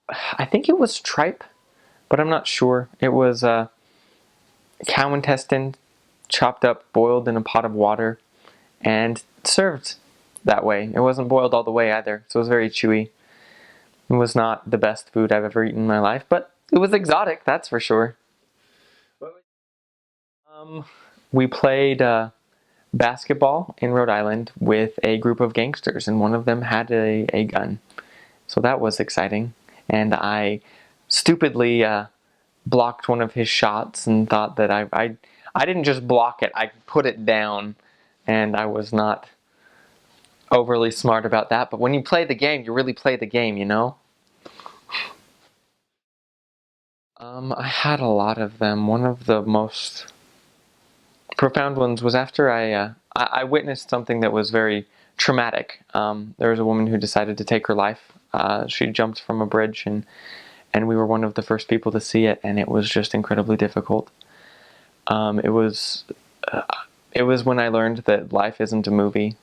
I think it was tripe, but I'm not sure. It was cow intestine chopped up, boiled in a pot of water, and served that way. It wasn't boiled all the way either, so it was very chewy. It was not the best food I've ever eaten in my life, but it was exotic, that's for sure. Um, we played basketball in Rhode Island with a group of gangsters, and one of them had a gun. So that was exciting. And I stupidly blocked one of his shots and thought that I didn't just block it, I put it down. And I was not overly smart about that. But when you play the game, you really play the game, you know? I had a lot of them. One of the most profound ones was after I witnessed something that was very traumatic. There was a woman who decided to take her life. She jumped from a bridge, and we were one of the first people to see it, and it was just incredibly difficult. It was when I learned that life isn't a movie.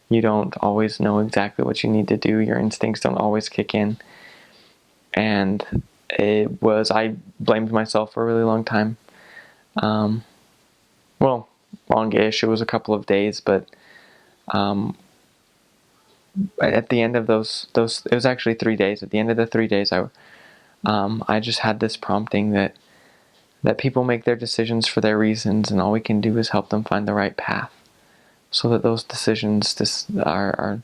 You don't always know exactly what you need to do. Your instincts don't always kick in. And I blamed myself for a really long time. Well, longish. It was a couple of days, but at the end of those, it was actually 3 days. At the end of the 3 days, I just had this prompting that people make their decisions for their reasons, and all we can do is help them find the right path, so that those decisions are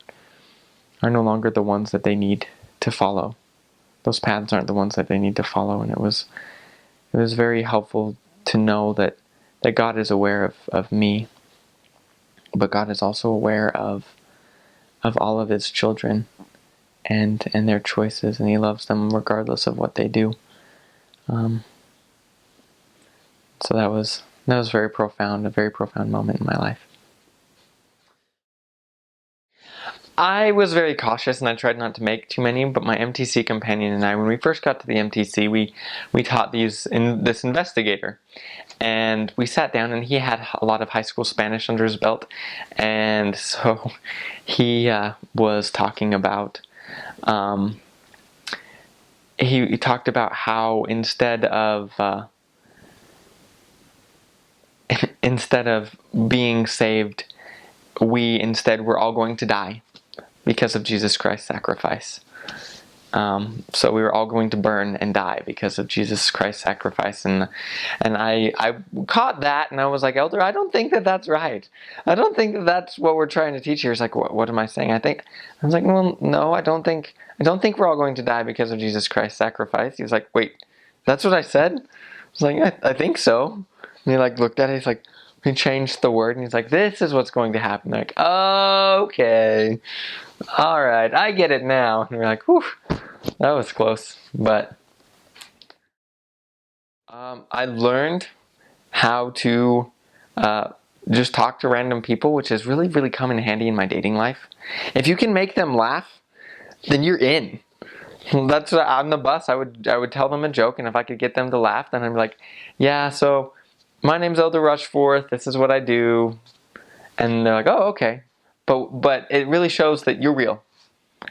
no longer the ones that they need to follow. Those paths aren't the ones that they need to follow, and it was very helpful to know that God is aware of me, but God is also aware of all of His children and their choices, and He loves them regardless of what they do. So that was very profound, a very profound moment in my life. I was very cautious and I tried not to make too many, but my MTC companion and I, when we first got to the MTC, we taught this investigator. And we sat down, and he had a lot of high school Spanish under his belt. And so he was talking about, he talked about how instead of being saved, we instead were all going to die because of Jesus Christ's sacrifice. So we were all going to burn and die because of Jesus Christ's sacrifice, and I caught that, and I was like, Elder, I don't think that's right. I don't think that's what we're trying to teach here. He's like, what am I saying? I was like, well, no, I don't think we're all going to die because of Jesus Christ's sacrifice. He was like, wait, that's what I said? I was like, I think so. And he looked at it. He's like, he changed the word, and he's like, this is what's going to happen. They're like, okay. All right, I get it now. And we're like, whew, that was close. But I learned how to just talk to random people, which has really, really come in handy in my dating life. If you can make them laugh, then you're in. That's on the bus. I would tell them a joke, and if I could get them to laugh, then I'm like, yeah. So my name's Elder Rushforth. This is what I do, and they're like, oh, okay. But it really shows that you're real.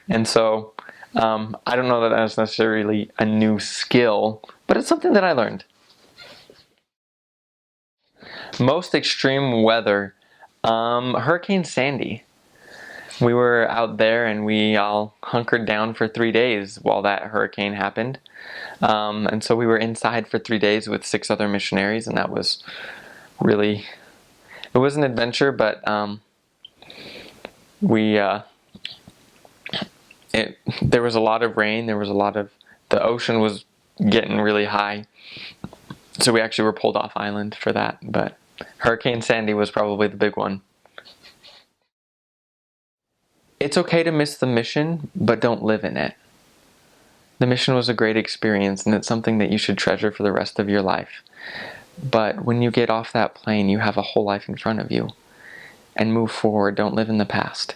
And so I don't know that that's necessarily a new skill, but it's something that I learned. Most extreme weather, Hurricane Sandy. We were out there and we all hunkered down for 3 days while that hurricane happened. And so we were inside for 3 days with 6 other missionaries, and that was really, it was an adventure, but there was a lot of rain, the ocean was getting really high, so we actually were pulled off island for that, but Hurricane Sandy was probably the big one. It's okay to miss the mission, but don't live in it. The mission was a great experience, and it's something that you should treasure for the rest of your life. But when you get off that plane, you have a whole life in front of you. And move forward, don't live in the past.